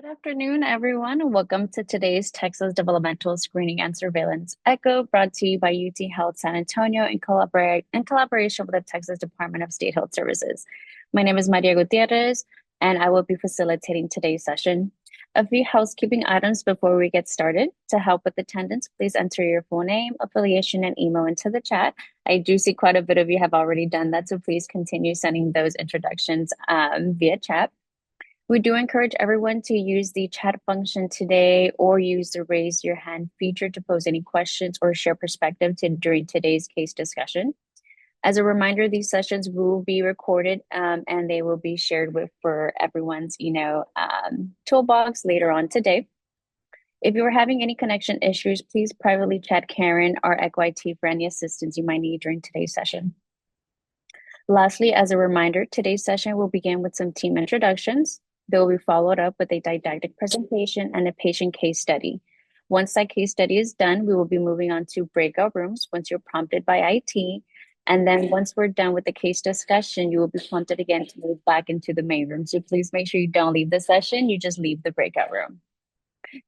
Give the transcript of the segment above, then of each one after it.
Good afternoon, everyone. Welcome to today's Texas Developmental Screening and Surveillance Echo, brought to you by UT Health San Antonio in collaboration with the Texas Department of State Health Services. My name is Maria Gutierrez, and I will be facilitating today's session. A few housekeeping items before we get started. To help with attendance, please enter your full name, affiliation, and email into the chat. I do see quite a bit of you have already done that, so please continue sending those introductions via chat. We do encourage everyone to use the chat function today or use the raise your hand feature to pose any questions or share perspective during today's case discussion. As a reminder, these sessions will be recorded and they will be shared for everyone's toolbox later on today. If you are having any connection issues, please privately chat Karen or EchoIT for any assistance you might need during today's session. Lastly, as a reminder, today's session will begin with some team introductions. They will be followed up with a didactic presentation and a patient case study. Once that case study is done, we will be moving on to breakout rooms once you're prompted by IT. And then once we're done with the case discussion, you will be prompted again to move back into the main room. So please make sure you don't leave the session, you just leave the breakout room.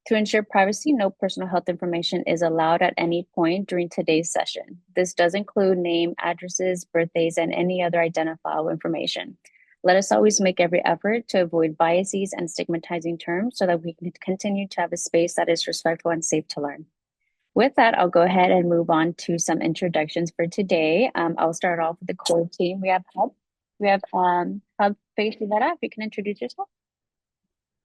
To ensure privacy, no personal health information is allowed at any point during today's session. This does include name, addresses, birthdays, and any other identifiable information. Let us always make every effort to avoid biases and stigmatizing terms so that we can continue to have a space that is respectful and safe to learn. With that, I'll go ahead and move on to some introductions for today. I'll start off with the core team. We have Hub Faith Rivera. If you can introduce yourself.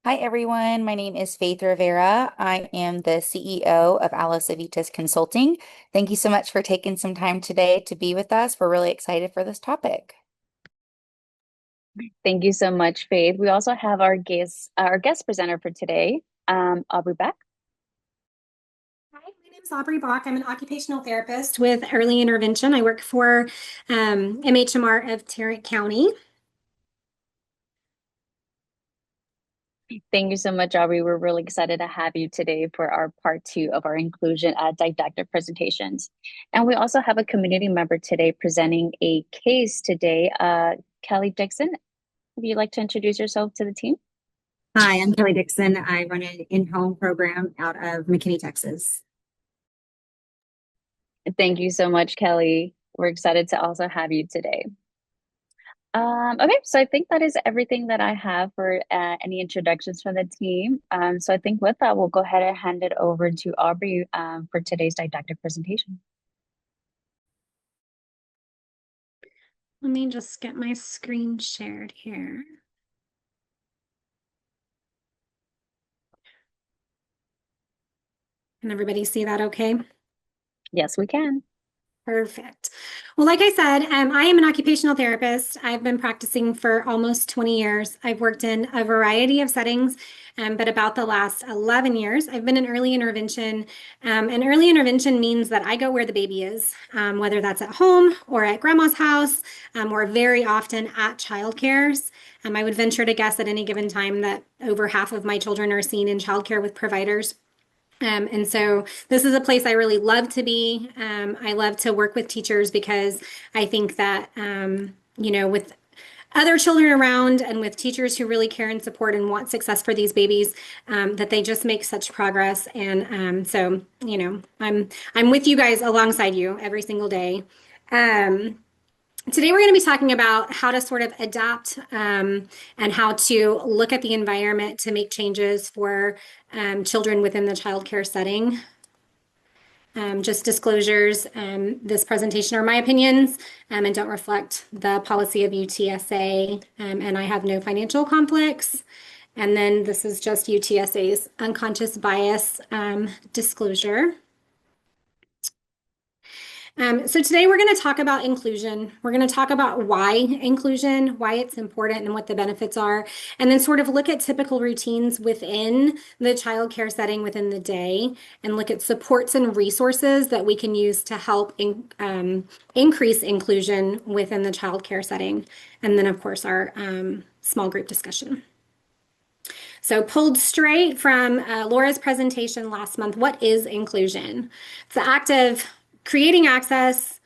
Hi, everyone. My name is Faith Rivera. I am the CEO of Alice Avitas Consulting. Thank you so much for taking some time today to be with us. We're really excited for this topic. Thank you so much, Faith. We also have our guest presenter for today, Aubrey Beck. Hi, my name is Aubrey Bach. I'm an occupational therapist with Early Intervention. I work for MHMR of Tarrant County. Thank you so much, Aubrey. We're really excited to have you today for our part 2 of our inclusion didactic presentations. And we also have a community member today presenting a case today, Kelly Dixon. Would you like to introduce yourself to the team? Hi, I'm Kelly Dixon. I run an in-home program out of McKinney, Texas. Thank you so much, Kelly. We're excited to also have you today. Okay, so I think that is everything that I have for any introductions from the team. So I think with that, we'll go ahead and hand it over to Aubrey for today's didactic presentation. Let me just get my screen shared here. Can everybody see that okay? Yes, we can. Perfect. Well, like I said, I am an occupational therapist. I've been practicing for almost 20 years. I've worked in a variety of settings, but about the last 11 years, I've been in early intervention. And early intervention means that I go where the baby is, whether that's at home or at grandma's house, or very often at childcares. I would venture to guess at any given time that over half of my children are seen in childcare with providers. And so this is a place I really love to be. I love to work with teachers because I think that, with other children around and with teachers who really care and support and want success for these babies, that they just make such progress. And so, I'm with you guys alongside you every single day. Today, we're going to be talking about how to sort of adapt and how to look at the environment to make changes for children within the childcare setting. Just disclosures, this presentation are my opinions and don't reflect the policy of UTSA, and I have no financial conflicts. And then this is just UTSA's unconscious bias disclosure. So today we're going to talk about inclusion. We're going to talk about why inclusion, why it's important and what the benefits are, and then sort of look at typical routines within the childcare setting within the day and look at supports and resources that we can use to help increase inclusion within the childcare setting. And then of course our small group discussion. So pulled straight from Laura's presentation last month, what is inclusion? It's the act of creating access,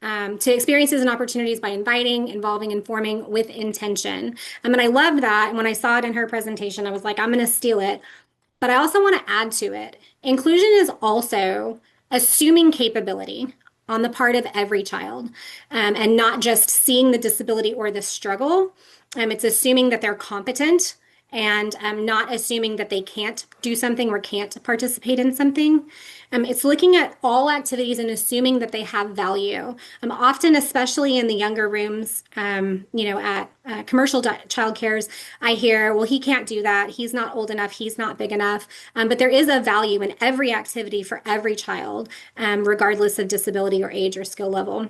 to experiences and opportunities by inviting, involving, informing with intention. And I loved that. And when I saw it in her presentation, I was like, I'm going to steal it. But I also want to add to it. Inclusion is also assuming capability on the part of every child, and not just seeing the disability or the struggle. It's assuming that they're competent and not assuming that they can't do something or can't participate in something. It's looking at all activities and assuming that they have value. Often, especially in the younger rooms, at commercial child cares, I hear, well, he can't do that. He's not old enough. He's not big enough. But there is a value in every activity for every child, regardless of disability or age or skill level.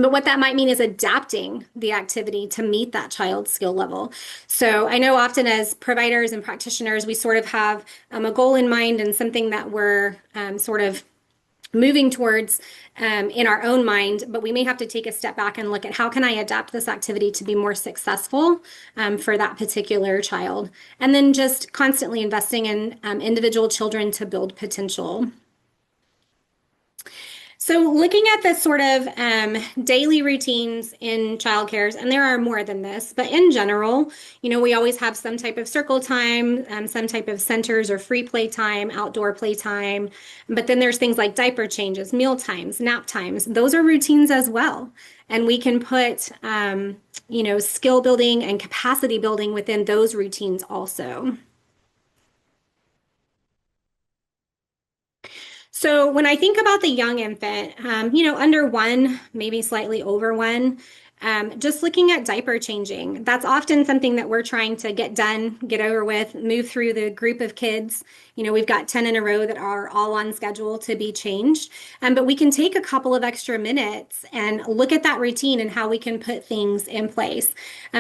But what that might mean is adapting the activity to meet that child's skill level. So I know often as providers and practitioners, we sort of have a goal in mind and something that we're sort of moving towards in our own mind, but we may have to take a step back and look at how can I adapt this activity to be more successful for that particular child. And then just constantly investing in individual children to build potential. So looking at the sort of daily routines in childcare, and there are more than this, but in general, we always have some type of circle time, some type of centers or free play time, outdoor play time. But then there's things like diaper changes, meal times, nap times. Those are routines as well. And we can put, skill building and capacity building within those routines also. So when I think about the young infant, under one, maybe slightly over one, just looking at diaper changing, that's often something that we're trying to get done, get over with, move through the group of kids. We've got 10 in a row that are all on schedule to be changed. But we can take a couple of extra minutes and look at that routine and how we can put things in place.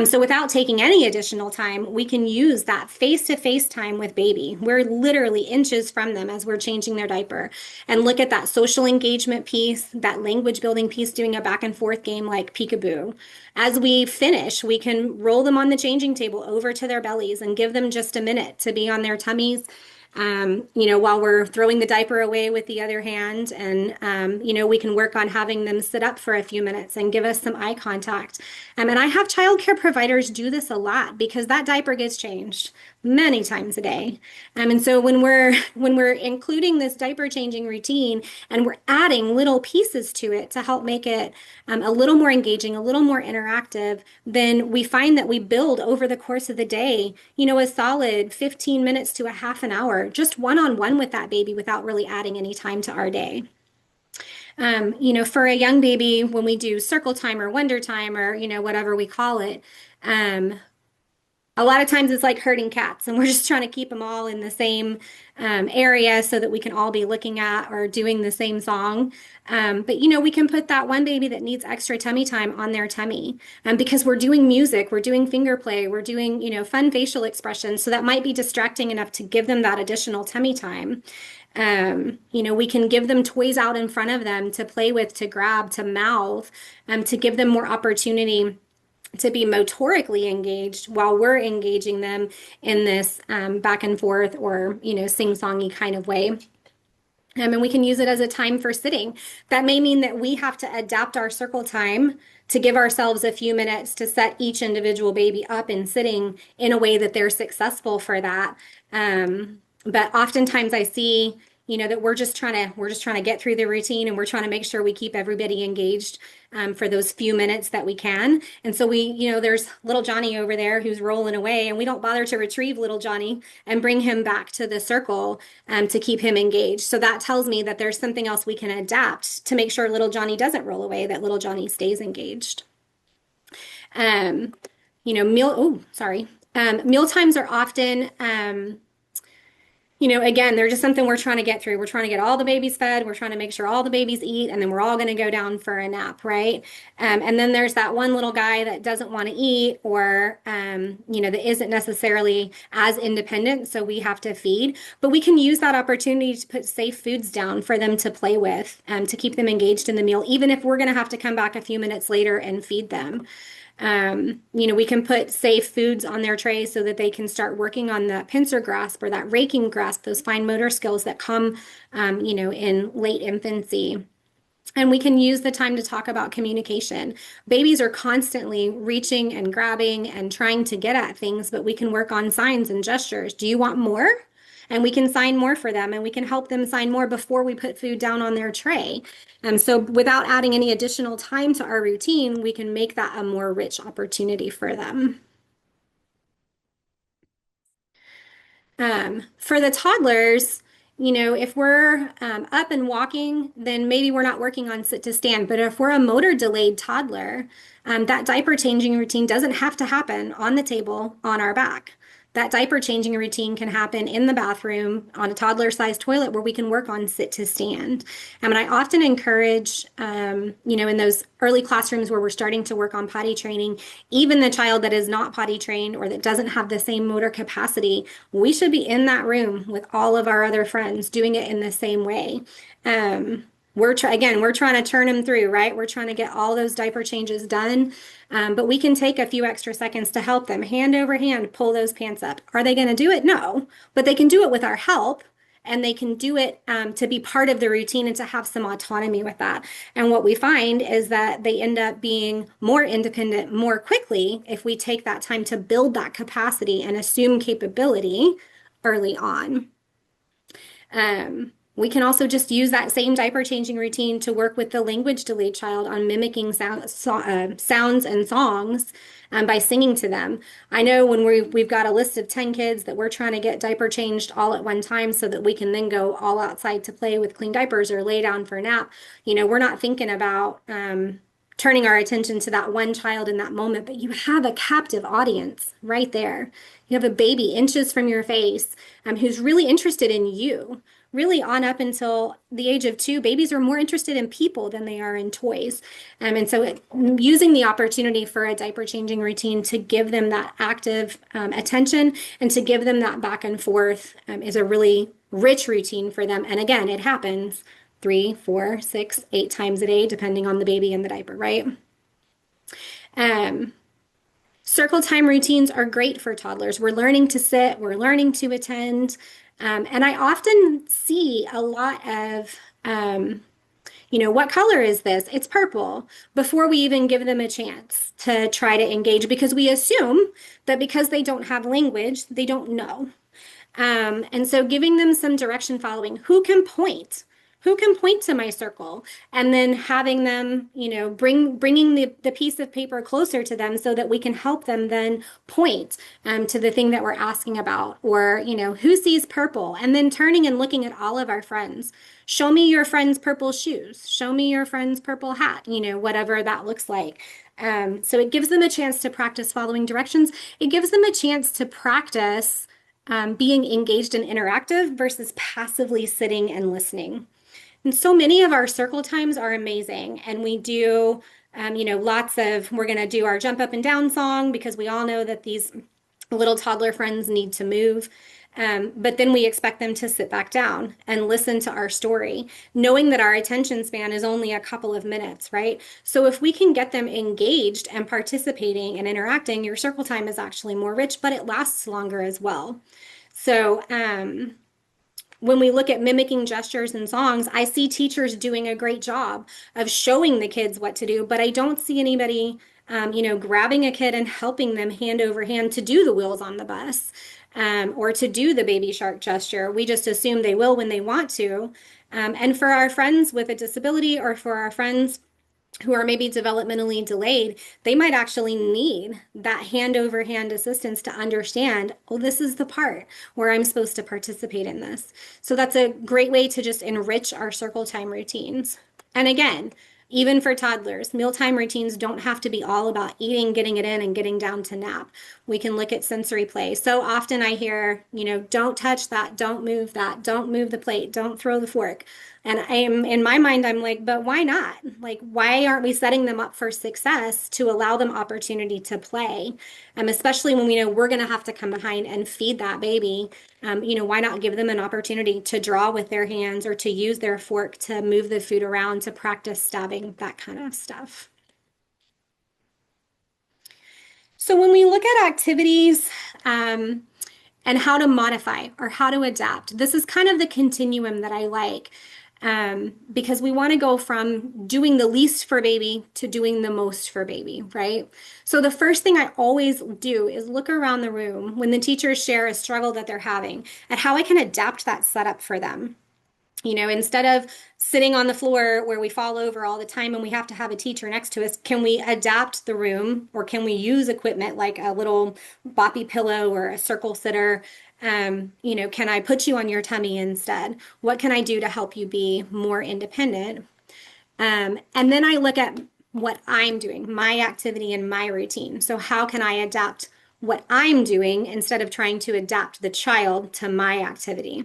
So without taking any additional time, we can use that face-to-face time with baby. We're literally inches from them as we're changing their diaper, and look at that social engagement piece, that language building piece, doing a back and forth game like peekaboo. As we finish, we can roll them on the changing table over to their bellies and give them just a minute to be on their tummies, while we're throwing the diaper away with the other hand. And, we can work on having them sit up for a few minutes and give us some eye contact. And I have childcare providers do this a lot because that diaper gets changed many times a day. And so when we're including this diaper changing routine and we're adding little pieces to it to help make it a little more engaging, a little more interactive, then we find that we build over the course of the day, a solid 15 minutes to a half an hour, just one-on-one with that baby without really adding any time to our day. For a young baby, when we do circle time or wonder time or, whatever we call it, a lot of times it's like herding cats, and we're just trying to keep them all in the same area so that we can all be looking at or doing the same song. But we can put that one baby that needs extra tummy time on their tummy, because we're doing music, we're doing finger play, we're doing, fun facial expressions. So that might be distracting enough to give them that additional tummy time. We can give them toys out in front of them to play with, to grab, to mouth, to give them more opportunity to be motorically engaged while we're engaging them in this back and forth or, sing-songy kind of way. And we can use it as a time for sitting. That may mean that we have to adapt our circle time to give ourselves a few minutes to set each individual baby up and sitting in a way that they're successful for that. But oftentimes I see, that we're just trying to get through the routine, and we're trying to make sure we keep everybody engaged for those few minutes that we can. And so there's little Johnny over there who's rolling away, and we don't bother to retrieve little Johnny and bring him back to the circle to keep him engaged. So that tells me that there's something else we can adapt to make sure little Johnny doesn't roll away, that little Johnny stays engaged. Meal times are often, again, they're just something we're trying to get through. We're trying to get all the babies fed. We're trying to make sure all the babies eat, and then we're all going to go down for a nap, right? And then there's that one little guy that doesn't want to eat, or, that isn't necessarily as independent, so we have to feed. But we can use that opportunity to put safe foods down for them to play with, to keep them engaged in the meal, even if we're going to have to come back a few minutes later and feed them. We can put safe foods on their tray so that they can start working on that pincer grasp or that raking grasp, those fine motor skills that come, in late infancy. And we can use the time to talk about communication. Babies are constantly reaching and grabbing and trying to get at things, but we can work on signs and gestures. Do you want more? And we can sign more for them, and we can help them sign more before we put food down on their tray. So without adding any additional time to our routine, we can make that a more rich opportunity for them. For the toddlers, if we're up and walking, then maybe we're not working on sit to stand. But if we're a motor delayed toddler, that diaper changing routine doesn't have to happen on the table on our back. That diaper changing routine can happen in the bathroom on a toddler-sized toilet where we can work on sit to stand. And I often encourage, in those early classrooms where we're starting to work on potty training, even the child that is not potty trained or that doesn't have the same motor capacity, we should be in that room with all of our other friends doing it in the same way. We're trying to turn them through, right? We're trying to get all those diaper changes done. But we can take a few extra seconds to help them hand over hand pull those pants up. Are they going to do it? No, but they can do it with our help, and they can do it to be part of the routine and to have some autonomy with that. And what we find is that they end up being more independent more quickly if we take that time to build that capacity and assume capability early on. We can also just use that same diaper changing routine to work with the language delayed child on mimicking sounds and songs by singing to them. I know when we've got a list of 10 kids that we're trying to get diaper changed all at one time so that we can then go all outside to play with clean diapers or lay down for a nap. We're not thinking about turning our attention to that one child in that moment, but you have a captive audience right there. You have a baby inches from your face who's really interested in you. Really, on up until the age of 2, babies are more interested in people than they are in toys. And so using the opportunity for a diaper changing routine to give them that active attention and to give them that back and forth is a really rich routine for them. And again, it happens 3, 4, 6, 8 times a day, depending on the baby and the diaper, right? Circle time routines are great for toddlers. We're learning to sit, we're learning to attend. And I often see a lot of, what color is this? It's purple, before we even give them a chance to try to engage, because we assume that because they don't have language, they don't know. And so giving them some direction following, who can point? Who can point to my circle? And then having them, bringing the piece of paper closer to them so that we can help them then point to the thing that we're asking about. Or, who sees purple? And then turning and looking at all of our friends. Show me your friend's purple shoes. Show me your friend's purple hat, whatever that looks like. So it gives them a chance to practice following directions. It gives them a chance to practice being engaged and interactive versus passively sitting and listening. And so many of our circle times are amazing. And we do, we're going to do our jump up and down song because we all know that these little toddler friends need to move. But then we expect them to sit back down and listen to our story, knowing that our attention span is only a couple of minutes, right? So if we can get them engaged and participating and interacting, your circle time is actually more rich, but it lasts longer as well. So, when we look at mimicking gestures and songs, I see teachers doing a great job of showing the kids what to do, but I don't see anybody, grabbing a kid and helping them hand over hand to do the wheels on the bus or to do the baby shark gesture. We just assume they will when they want to. And for our friends with a disability or for our friends who are maybe developmentally delayed, they might actually need that hand over hand assistance to understand, oh, this is the part where I'm supposed to participate in this. So that's a great way to just enrich our circle time routines. And again, even for toddlers, mealtime routines don't have to be all about eating, getting it in, and getting down to nap. We can look at sensory play. So often I hear, don't touch that, don't move the plate, don't throw the fork. And in my mind, I'm like, but why not? Like, why aren't we setting them up for success to allow them opportunity to play? Especially when we know we're going to have to come behind and feed that baby. Why not give them an opportunity to draw with their hands or to use their fork to move the food around, to practice stabbing, that kind of stuff. So when we look at activities, and how to modify or how to adapt, this is kind of the continuum that I like. because we want to go from doing the least for baby to doing the most for baby, right? So the first thing I always do is look around the room when the teachers share a struggle that they're having at how I can adapt that setup for them. Instead of sitting on the floor where we fall over all the time and we have to have a teacher next to us, can we adapt the room, or can we use equipment like a little boppy pillow or a circle sitter? Can I put you on your tummy instead? What can I do to help you be more independent? And then I look at what I'm doing, my activity and my routine. So how can I adapt what I'm doing instead of trying to adapt the child to my activity?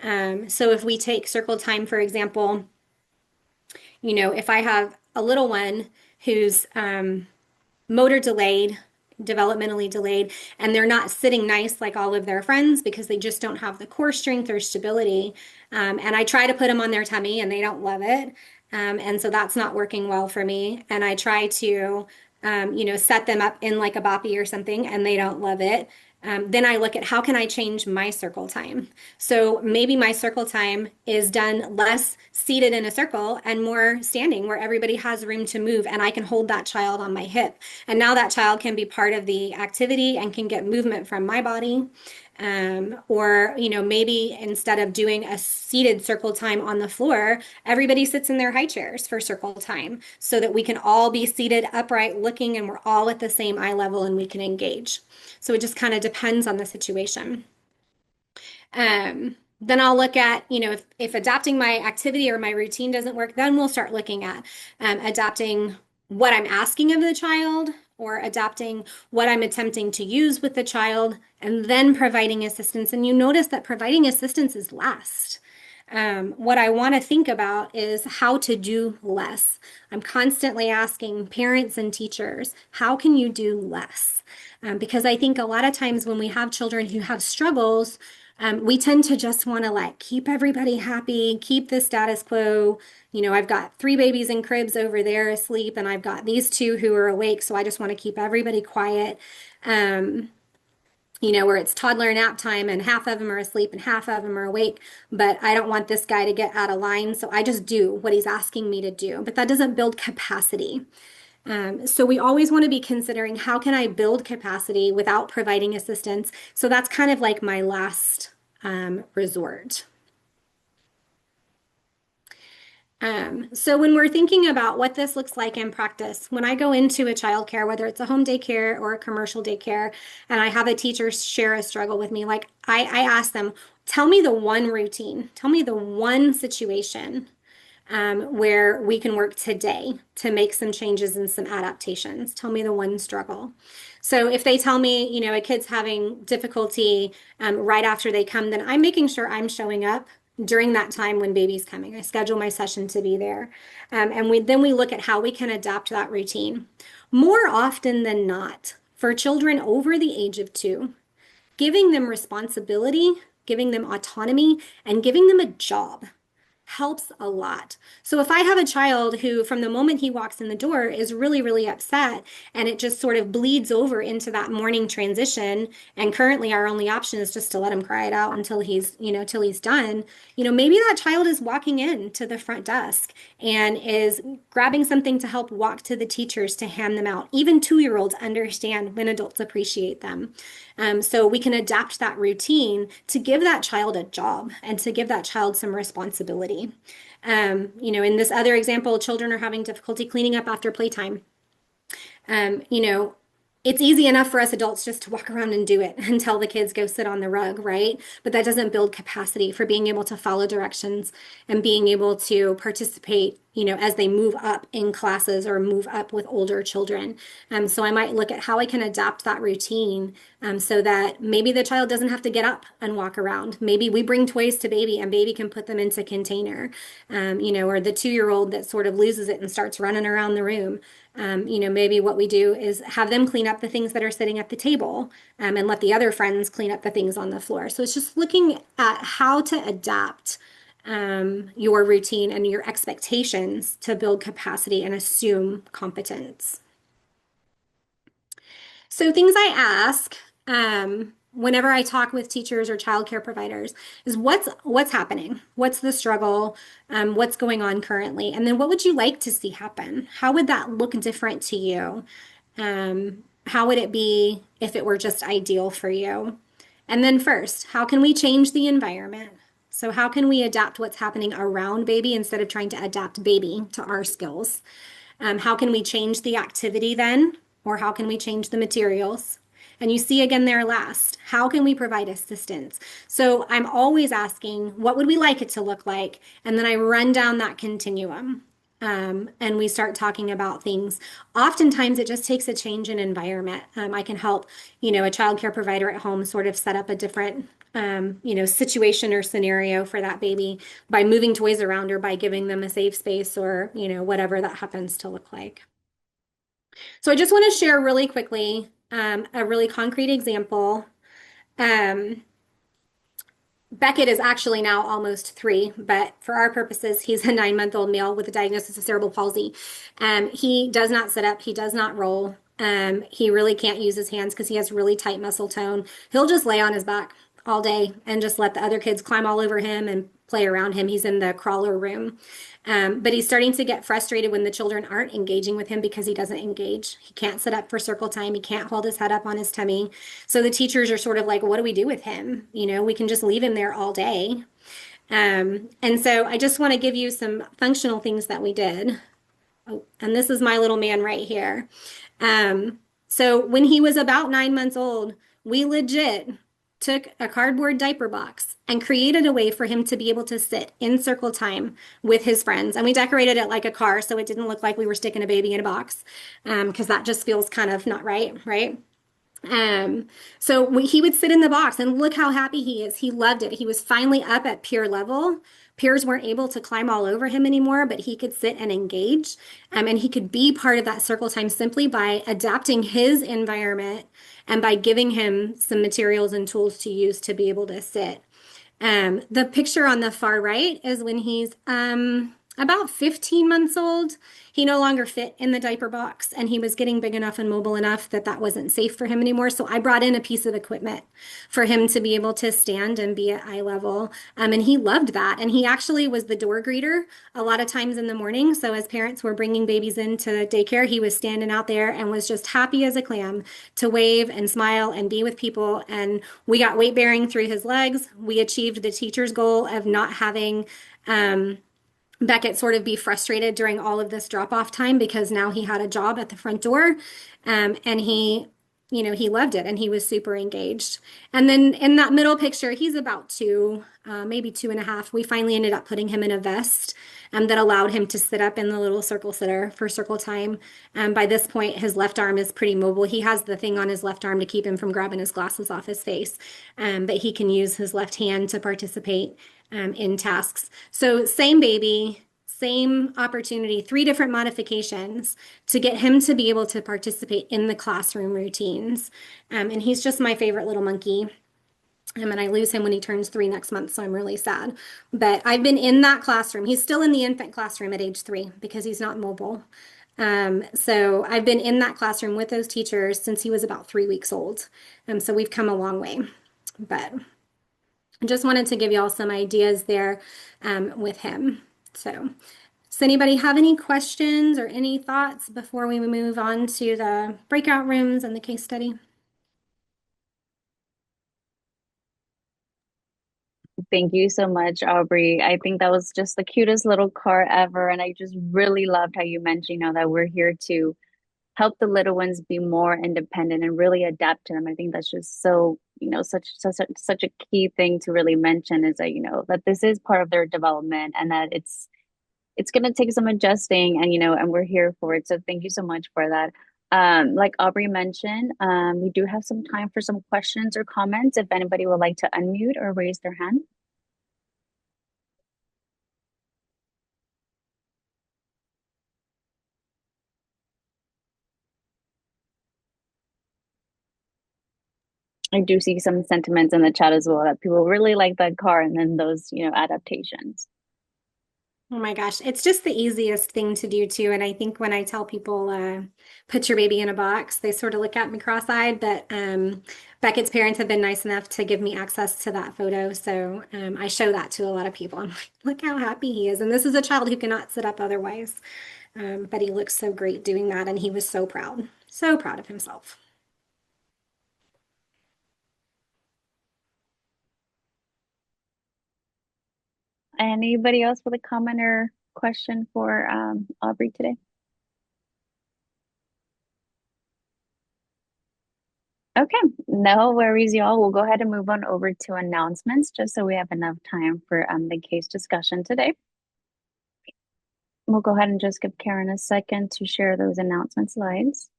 So if we take circle time, for example, if I have a little one who's motor delayed, developmentally delayed, and they're not sitting nice like all of their friends because they just don't have the core strength or stability, and I try to put them on their tummy and they don't love it. And so that's not working well for me. And I try to, set them up in like a boppy or something and they don't love it. Then I look at how can I change my circle time. So maybe my circle time is done less seated in a circle and more standing where everybody has room to move and I can hold that child on my hip. And now that child can be part of the activity and can get movement from my body. Or, maybe instead of doing a seated circle time on the floor, everybody sits in their high chairs for circle time so that we can all be seated upright looking and we're all at the same eye level and we can engage. So it just kind of depends on the situation. Then I'll look at, if adapting my activity or my routine doesn't work, then we'll start looking at adapting what I'm asking of the child or adapting what I'm attempting to use with the child and then providing assistance. And you notice that providing assistance is last. What I want to think about is how to do less. I'm constantly asking parents and teachers, how can you do less? Because I think a lot of times when we have children who have struggles, we tend to just want to like keep everybody happy, keep the status quo. I've got 3 babies in cribs over there asleep, and I've got these 2 who are awake, so I just want to keep everybody quiet. Where it's toddler nap time and half of them are asleep and half of them are awake, but I don't want this guy to get out of line, so I just do what he's asking me to do. But that doesn't build capacity. So we always want to be considering how can I build capacity without providing assistance. So that's kind of like my last resort. So when we're thinking about what this looks like in practice, when I go into a childcare, whether it's a home daycare or a commercial daycare, and I have a teacher share a struggle with me, like I ask them, tell me the one routine, tell me the one situation where we can work today to make some changes and some adaptations. Tell me the one struggle. So if they tell me, a kid's having difficulty right after they come, then I'm making sure I'm showing up during that time when baby's coming. I schedule my session to be there. And we look at how we can adapt that routine. More often than not, for children over the age of 2, giving them responsibility, giving them autonomy, and giving them a job helps a lot. So if I have a child who from the moment he walks in the door is really, really upset and it just sort of bleeds over into that morning transition, and currently our only option is just to let him cry it out until he's, till he's done, maybe that child is walking in to the front desk and is grabbing something to help walk to the teachers to hand them out. Even 2-year-olds understand when adults appreciate them. So we can adapt that routine to give that child a job and to give that child some responsibility. In this other example, children are having difficulty cleaning up after playtime. It's easy enough for us adults just to walk around and do it until the kids go sit on the rug, right? But that doesn't build capacity for being able to follow directions and being able to participate, as they move up in classes or move up with older children. So I might look at how I can adapt that routine so that maybe the child doesn't have to get up and walk around. Maybe we bring toys to baby and baby can put them into container, or the 2-year-old that sort of loses it and starts running around the room. Maybe what we do is have them clean up the things that are sitting at the table and let the other friends clean up the things on the floor. So it's just looking at how to adapt your routine and your expectations to build capacity and assume competence. So things I ask whenever I talk with teachers or childcare providers is what's happening? What's the struggle? What's going on currently? And then what would you like to see happen? How would that look different to you? How would it be if it were just ideal for you? And then first, how can we change the environment? So how can we adapt what's happening around baby instead of trying to adapt baby to our skills? How can we change the activity then? Or how can we change the materials? And you see again there last, how can we provide assistance? So I'm always asking, what would we like it to look like? And then I run down that continuum. And we start talking about things. Oftentimes, it just takes a change in environment. I can help, a childcare provider at home sort of set up a different, situation or scenario for that baby by moving toys around or by giving them a safe space or, whatever that happens to look like. So I just want to share really quickly a really concrete example. Beckett is actually now almost 3, but for our purposes, he's a 9-month-old male with a diagnosis of cerebral palsy. He does not sit up. He does not roll. He really can't use his hands because he has really tight muscle tone. He'll just lay on his back all day and just let the other kids climb all over him and play around him. He's in the crawler room. But he's starting to get frustrated when the children aren't engaging with him because he doesn't engage. He can't sit up for circle time. He can't hold his head up on his tummy. So the teachers are sort of like, what do we do with him? We can just leave him there all day. And so I just want to give you some functional things that we did. Oh, and this is my little man right here. So when he was about 9 months old, we legit took a cardboard diaper box and created a way for him to be able to sit in circle time with his friends. And we decorated it like a car so it didn't look like we were sticking a baby in a box, because that just feels kind of not right, right? So he would sit in the box and look how happy he is. He loved it. He was finally up at peer level. Peers weren't able to climb all over him anymore, but he could sit and engage. And he could be part of that circle time simply by adapting his environment and by giving him some materials and tools to use to be able to sit. The picture on the far right is when he's about 15 months old. He no longer fit in the diaper box and he was getting big enough and mobile enough that that wasn't safe for him anymore. So I brought in a piece of equipment for him to be able to stand and be at eye level. And he loved that. And he actually was the door greeter a lot of times in the morning. So as parents were bringing babies into daycare, he was standing out there and was just happy as a clam to wave and smile and be with people. And we got weight bearing through his legs. We achieved the teacher's goal of not having Beckett sort of be frustrated during all of this drop off time because now he had a job at the front door. And he loved it and he was super engaged. And then in that middle picture, he's about 2, maybe 2.5. We finally ended up putting him in a vest that allowed him to sit up in the little circle sitter for circle time. By this point, his left arm is pretty mobile. He has the thing on his left arm to keep him from grabbing his glasses off his face, but he can use his left hand to participate in tasks. So same baby, same opportunity, 3 different modifications to get him to be able to participate in the classroom routines. And he's just my favorite little monkey. And I lose him when he turns 3 next month, so I'm really sad. But I've been in that classroom. He's still in the infant classroom at age 3 because he's not mobile. So I've been in that classroom with those teachers since he was about 3 weeks old. So we've come a long way. But I just wanted to give you all some ideas there with him. So does anybody have any questions or any thoughts before we move on to the breakout rooms and the case study? Thank you so much, Aubrey. I think that was just the cutest little car ever. And I just really loved how you mentioned, that we're here to help the little ones be more independent and really adapt to them. I think that's just so, such a key thing to really mention is that, that this is part of their development and that it's going to take some adjusting and we're here for it. So thank you so much for that. Like Aubrey mentioned, we do have some time for some questions or comments if anybody would like to unmute or raise their hand. I do see some sentiments in the chat as well that people really like that car and then those, adaptations. Oh my gosh, it's just the easiest thing to do too. And I think when I tell people, put your baby in a box, they sort of look at me cross-eyed. But Beckett's parents have been nice enough to give me access to that photo. So I show that to a lot of people. I'm like, look how happy he is. And this is a child who cannot sit up otherwise. But he looks so great doing that. And he was so proud of himself. Anybody else with a comment or question for Aubrey today? Okay, no worries, y'all. We'll go ahead and move on over to announcements just so we have enough time for the case discussion today. We'll go ahead and just give Karen a second to share those announcement slides.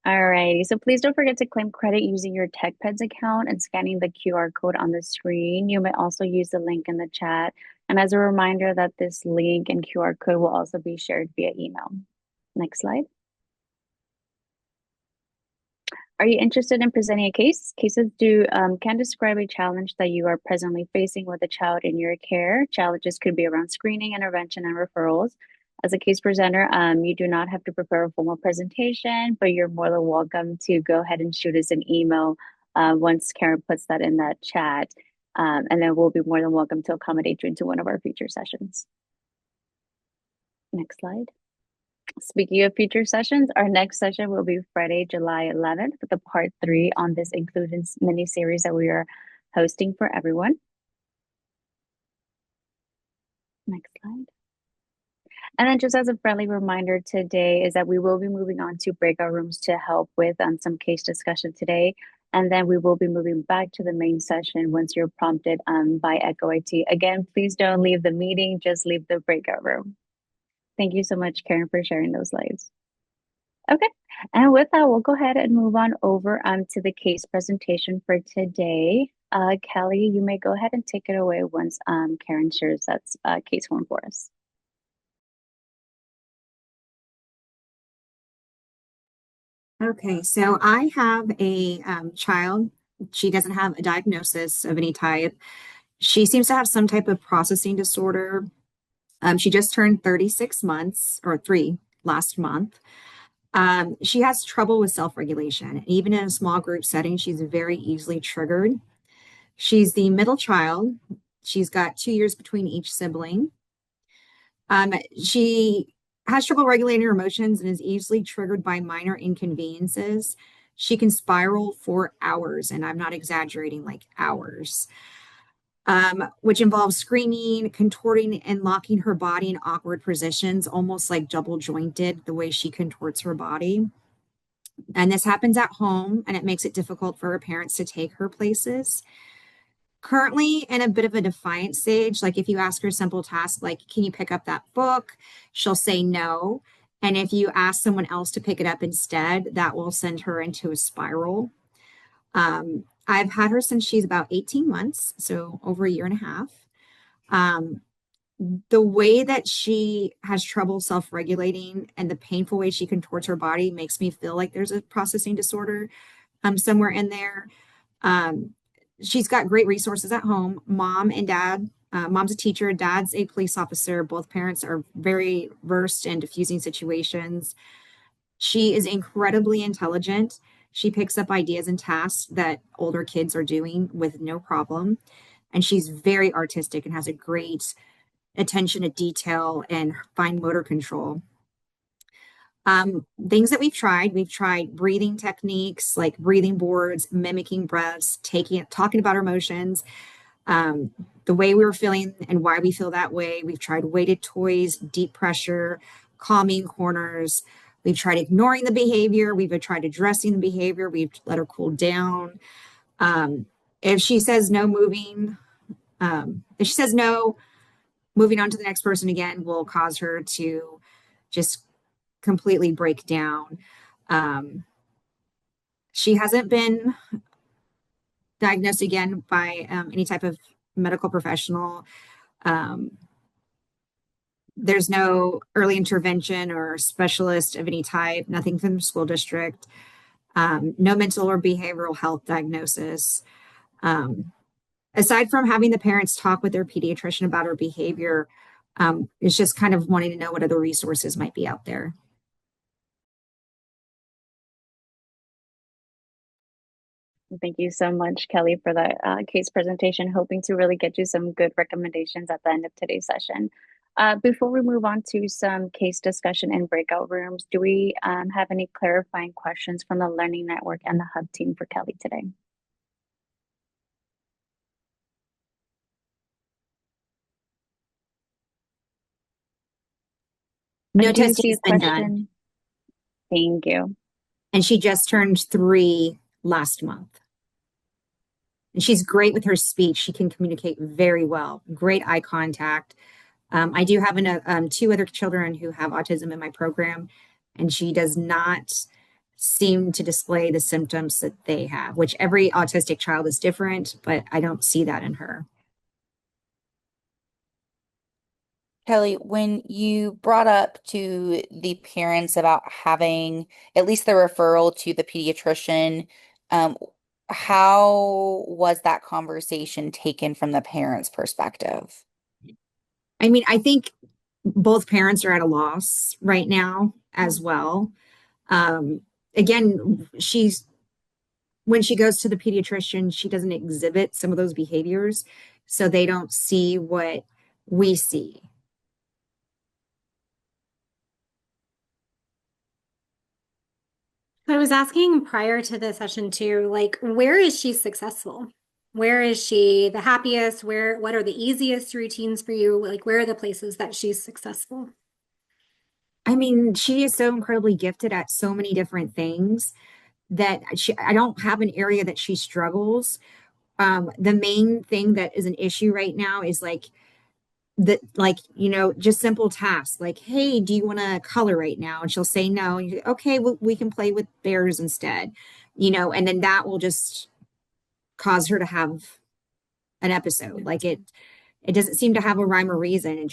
Alrighty, so please don't forget to claim credit using your TechPeds account and scanning the QR code on the screen. You may also use the link in the chat. And as a reminder that this link and QR code will also be shared via email. Next slide. Are you interested in presenting a case? Cases can describe a challenge that you are presently facing with a child in your care. Challenges could be around screening, intervention, and referrals. As a case presenter, you do not have to prepare a formal presentation, but you're more than welcome to go ahead and shoot us an email once Karen puts that in that chat. And then we'll be more than welcome to accommodate you into one of our future sessions. Next slide. Speaking of future sessions, our next session will be Friday, July 11th, with the part 3 on this included mini series that we are hosting for everyone. Next slide. And then just as a friendly reminder today is that we will be moving on to breakout rooms to help with some case discussion today. And then we will be moving back to the main session once you're prompted by Echo IT. Again, please don't leave the meeting, just leave the breakout room. Thank you so much, Karen, for sharing those slides. Okay, and with that, we'll go ahead and move on over to the case presentation for today. Kelly, you may go ahead and take it away once Karen shares that case form for us. Okay, so I have a child. She doesn't have a diagnosis of any type. She seems to have some type of processing disorder. She just turned 36 months or 3 last month. She has trouble with self-regulation. Even in a small group setting, she's very easily triggered. She's the middle child. She's got 2 years between each sibling. She has trouble regulating her emotions and is easily triggered by minor inconveniences. She can spiral for hours, and I'm not exaggerating, like hours, which involves screaming, contorting, and locking her body in awkward positions, almost like double jointed, the way she contorts her body. And this happens at home, and it makes it difficult for her parents to take her places. Currently in a bit of a defiant stage, like if you ask her simple tasks like, can you pick up that book? She'll say no. And if you ask someone else to pick it up instead, that will send her into a spiral. I've had her since she's about 18 months, so over a year and a half. The way that she has trouble self-regulating and the painful way she contorts her body makes me feel like there's a processing disorder somewhere in there. She's got great resources at home. Mom and dad, mom's a teacher, dad's a police officer. Both parents are very versed in diffusing situations. She is incredibly intelligent. She picks up ideas and tasks that older kids are doing with no problem. And she's very artistic and has a great attention to detail and fine motor control. Things that we've tried breathing techniques like breathing boards, mimicking breaths, talking about our emotions, the way we were feeling and why we feel that way. We've tried weighted toys, deep pressure, calming corners. We've tried ignoring the behavior. We've tried addressing the behavior. We've let her cool down. If she says no moving, if she says no, moving on to the next person again will cause her to just completely break down. She hasn't been diagnosed again by any type of medical professional. There's no early intervention or specialist of any type, nothing from the school district, no mental or behavioral health diagnosis. aside from having the parents talk with their pediatrician about her behavior, it's just kind of wanting to know what other resources might be out there. Thank you so much, Kelly, for that case presentation. Hoping to really get you some good recommendations at the end of today's session. Before we move on to some case discussion in breakout rooms, do we have any clarifying questions from the Learning Network and the Hub team for Kelly today? No I do testing see has a been done. question. Thank you. And she just turned 3 last month. And she's great with her speech. She can communicate very well, great eye contact. I do have 2 other children who have autism in my program, and she does not seem to display the symptoms that they have, which every autistic child is different, but I don't see that in her. Kelly, when you brought up to the parents about having at least the referral to the pediatrician, um, how was that conversation taken from the parents' perspective? I mean, I think both parents are at a loss right now as well. Um, Again, when she goes to the pediatrician, she doesn't exhibit some of those behaviors, so they don't see what we see. I was asking prior to the session too, like, where is she successful? Where is she the happiest? What are the easiest routines for you? Like, where are the places that she's successful? I mean, she is so incredibly gifted at so many different things that I don't have an area that she struggles. The main thing that is an issue right now is just simple tasks like, hey, do you want to color right now? And she'll say no. And you say, okay, well, we can play with bears instead, and then that will just cause her to have an episode. Like it doesn't seem to have a rhyme or reason.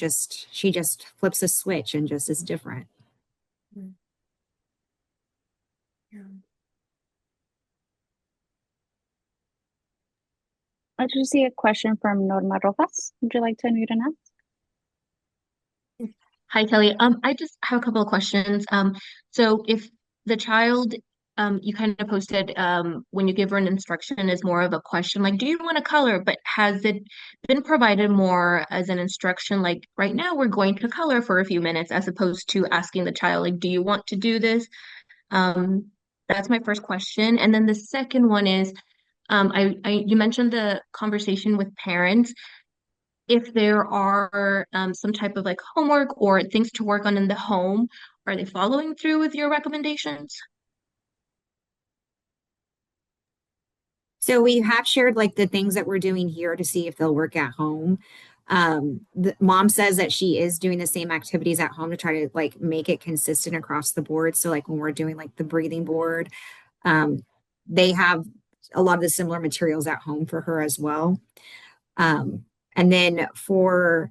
She just flips a switch and just is different. Yeah. I just see a question from Norma Rojas. Would you like to unmute and ask? Hi, Kelly. I just have a couple of questions. So if the child, you kind of posted, when you give her an instruction is more of a question, like, do you want to color? But has it been provided more as an instruction, like, right now we're going to color for a few minutes, as opposed to asking the child, like, do you want to do this? That's my first question. And then the second one is, you mentioned the conversation with parents. If there are some type of like homework or things to work on in the home, are they following through with your recommendations? So we have shared like the things that we're doing here to see if they'll work at home. The mom says that she is doing the same activities at home to try to like make it consistent across the board. So like when we're doing like the breathing board, they have a lot of the similar materials at home for her as well. And then for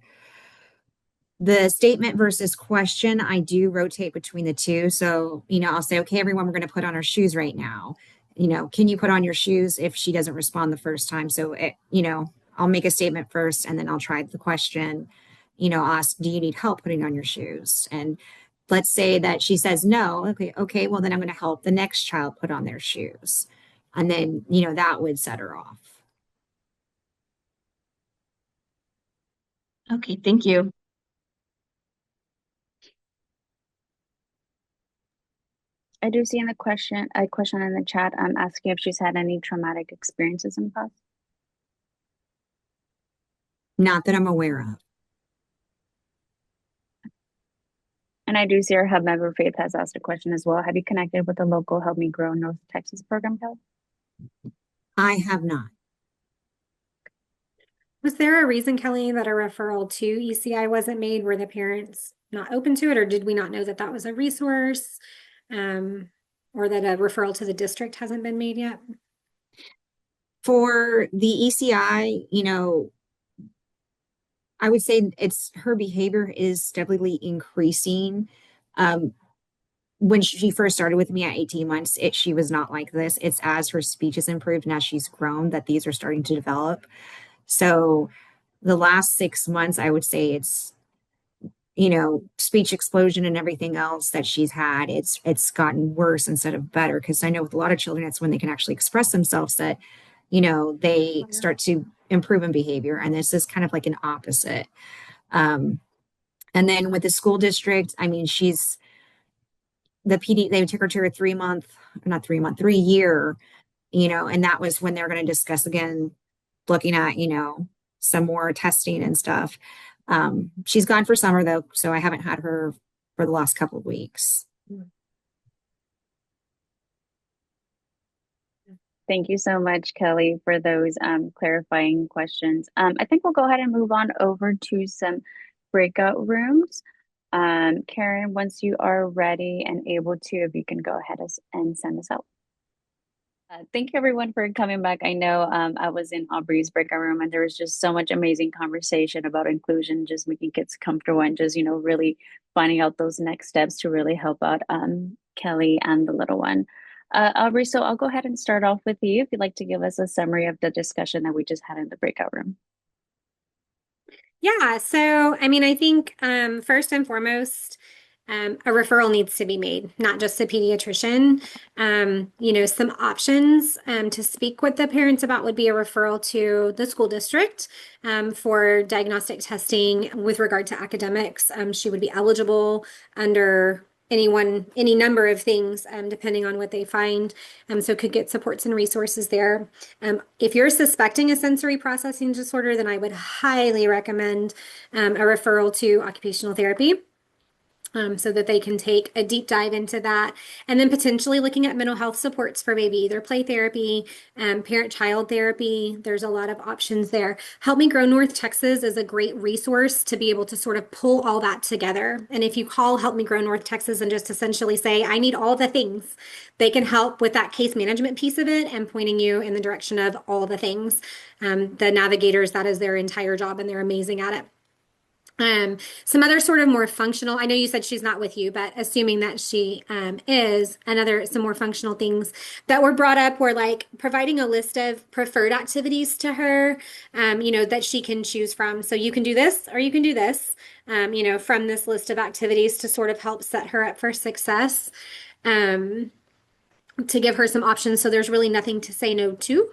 the statement versus question, I do rotate between the two. So, I'll say, okay, everyone, we're going to put on our shoes right now. Can you put on your shoes if she doesn't respond the first time? So, I'll make a statement first and then I'll try the question, ask, do you need help putting on your shoes? And let's say that she says no. Okay, well, then I'm going to help the next child put on their shoes. And then, that would set her off. Okay, thank you. I do see a question in the chat asking if she's had any traumatic experiences in the past. Not that I'm aware of. And I do see our hub member Faith has asked a question as well. Have you connected with the local Help Me Grow North Texas program, Kelly? I have not. Was there a reason, Kelly, that a referral to ECI wasn't made? Were the parents not open to it, or did we not know that that was a resource, or that a referral to the district hasn't been made yet? For the ECI, I would say her behavior is steadily increasing. When she first started with me at 18 months, she was not like this. It's as her speech has improved and as she's grown that these are starting to develop. So the last 6 months, I would say it's, speech explosion and everything else that she's had, it's gotten worse instead of better. Because I know with a lot of children, that's when they can actually express themselves that, they start to improve in behavior. And this is kind of like an opposite. Um, and then with the school district, I mean, the PD, they took her to a 3 month, not 3 month, 3 year, and that was when they're going to discuss again, looking at, some more testing and stuff. She's gone for summer though, so I haven't had her for the last couple of weeks. Thank you so much, Kelly, for those clarifying questions. I think we'll go ahead and move on over to some breakout rooms. Karen, once you are ready and able to, if you can go ahead and send us out. Thank you everyone for coming back. I know I was in Aubrey's breakout room and there was just so much amazing conversation about inclusion, just making kids comfortable and just, really finding out those next steps to really help out Kelly and the little one. Aubrey, so I'll go ahead and start off with you if you'd like to give us a summary of the discussion that we just had in the breakout room. Yeah, so I mean, I think first and foremost, a referral needs to be made, not just a pediatrician. Some options to speak with the parents about would be a referral to the school district for diagnostic testing with regard to academics. She would be eligible under any number of things, depending on what they find. So could get supports and resources there. If you're suspecting a sensory processing disorder, then I would highly recommend a referral to occupational therapy. So that they can take a deep dive into that. And then potentially looking at mental health supports for baby, either play therapy, parent-child therapy. There's a lot of options there. Help Me Grow North Texas is a great resource to be able to sort of pull all that together. And if you call Help Me Grow North Texas and just essentially say, I need all the things, they can help with that case management piece of it and pointing you in the direction of all the things. The navigators, that is their entire job, and they're amazing at it. Some other sort of more functional, I know you said she's not with you, but assuming that she is, some more functional things that were brought up were like providing a list of preferred activities to her, that she can choose from. So you can do this or you can do this, from this list of activities to sort of help set her up for success, to give her some options. So there's really nothing to say no to.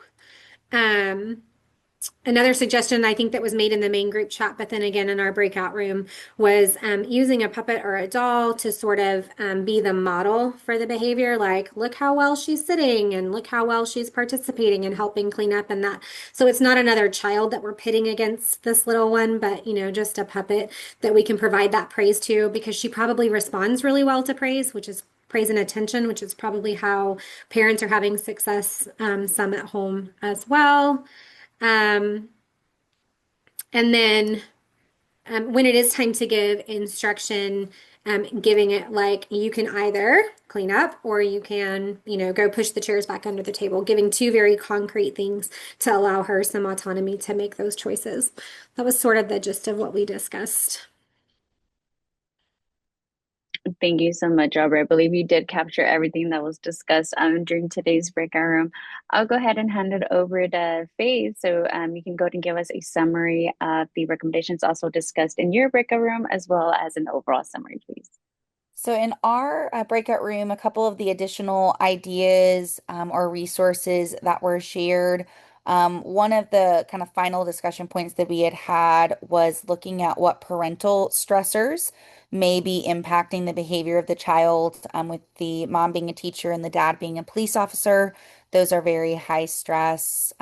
Another suggestion I think that was made in the main group chat, but then again in our breakout room, was using a puppet or a doll to sort of be the model for the behavior. Like, look how well she's sitting and look how well she's participating and helping clean up and that. So it's not another child that we're pitting against this little one, but, just a puppet that we can provide that praise to, because she probably responds really well to praise, which is praise and attention, which is probably how parents are having success, some at home as well. And then when it is time to give instruction, giving it like you can either clean up or you can, go push the chairs back under the table, giving two very concrete things to allow her some autonomy to make those choices. That was sort of the gist of what we discussed. Thank you so much, Aubrey. I believe you did capture everything that was discussed during today's breakout room. I'll go ahead and hand it over to Faith, so you can go ahead and give us a summary of the recommendations also discussed in your breakout room, as well as an overall summary, please. So in our breakout room, a couple of the additional ideas or resources that were shared. One of the kind of final discussion points that we had was looking at what parental stressors may be impacting the behavior of the child, with the mom being a teacher and the dad being a police officer. Those are very high stress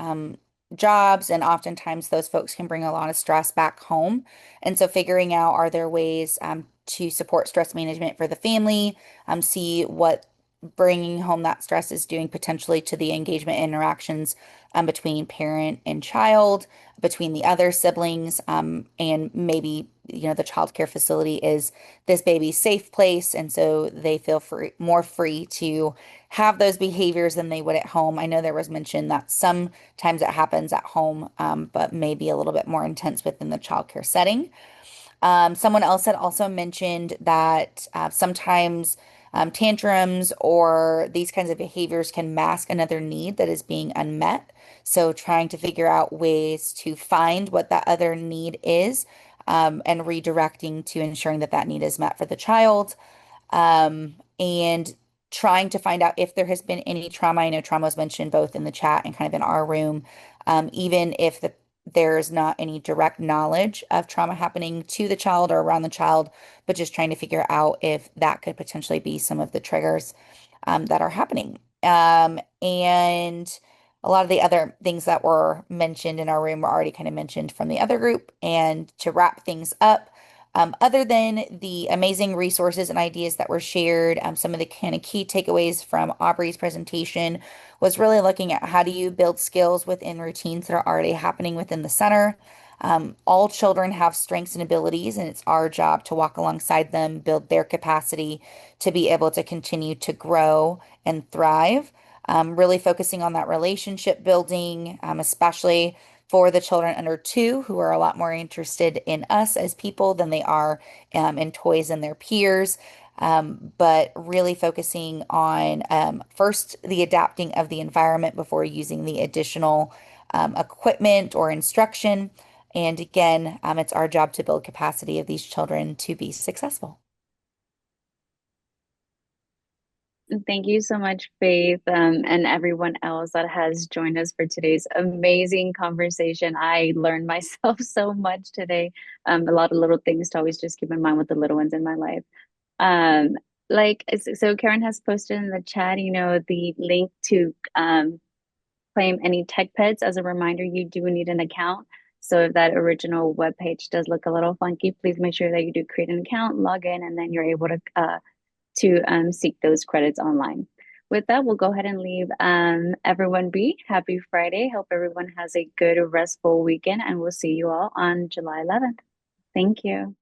jobs, and oftentimes those folks can bring a lot of stress back home. And so figuring out, are there ways to support stress management for the family, see what bringing home that stress is doing potentially to the engagement interactions between parent and child, between the other siblings, and maybe, the child care facility is this baby's safe place, and so they feel more free to have those behaviors than they would at home. I know there was mention that sometimes it happens at home, but maybe a little bit more intense within the child care setting. Someone else had also mentioned that sometimes Tantrums or these kinds of behaviors can mask another need that is being unmet. So trying to figure out ways to find what that other need is, and redirecting to ensuring that that need is met for the child, and trying to find out if there has been any trauma. I know trauma was mentioned both in the chat and kind of in our room. Even if there's not any direct knowledge of trauma happening to the child or around the child, but just trying to figure out if that could potentially be some of the triggers that are happening. And a lot of the other things that were mentioned in our room were already kind of mentioned from the other group. And to wrap things up, other than the amazing resources and ideas that were shared, some of the kind of key takeaways from Aubrey's presentation was really looking at how do you build skills within routines that are already happening within the center. All children have strengths and abilities, and it's our job to walk alongside them, build their capacity to be able to continue to grow and thrive. Really focusing on that relationship building, especially for the children under 2 who are a lot more interested in us as people than they are in toys and their peers. But really focusing on first the adapting of the environment before using the additional equipment or instruction. And again, it's our job to build capacity of these children to be successful. Thank you so much, Faith, and everyone else that has joined us for today's amazing conversation. I learned myself so much today. A lot of little things to always just keep in mind with the little ones in my life. Um, so Karen has posted in the chat, the link to claim any tech pets. As a reminder, you do need an account. So if that original web page does look a little funky, please make sure that you do create an account, log in, and then you're able to seek those credits online. With that, we'll go ahead and leave everyone be. Happy Friday. Hope everyone has a good, restful weekend, and we'll see you all on July 11th. Thank you.